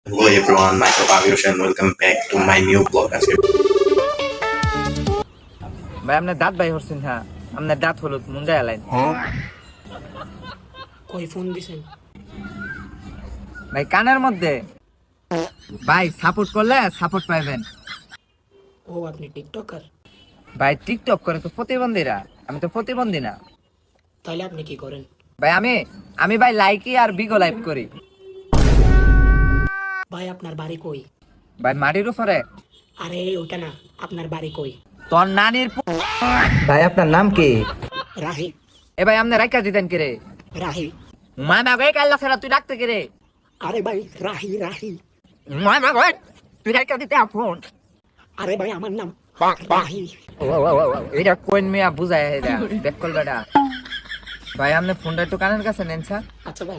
Hello everyone, myself Avirush and welcome back to my new vlog. আজকে ভাই আপনার দাঁত ভাই হচ্ছেন হ্যাঁ আপনার দাঁত হলুদ মুন্ডা এলাইন কই ফোন দিছেন? ভাই কানের মধ্যে ভাই সাপোর্ট করলে সাপোর্ট পাইবেন। ও আপনি টিকটকার? ভাই টিকটক করে তো প্রতিবন্ধীরা, আমি তো প্রতিবন্ধী না। তাহলে আপনি কি করেন? ভাই আমি ভাই লাইকি আর বিগো লাইভ করি। ভাই আপনার বাড়ি কই? ভাই মাটির উপরে। আরে ওটা না, আপনার বাড়ি কই? তোর নানির ভাই আপনার নাম কি? রাহি। এ ভাই আপনি রাইকা দিতেন কে রে? রাহি। মামা গই কাল্লা ফেরা তুই ডাকতে কে রে? আরে ভাই রাহি রাহি। মামা গই তুই রাইকা দিতে ফোন। আরে ভাই আমার নাম রাহি। এটা কোন মিয়া বুঝায় এটা ব্যাক কল বেটা। ভাই আপনি ফোনটা একটু কানের কাছে নেন স্যার। আচ্ছা ভাই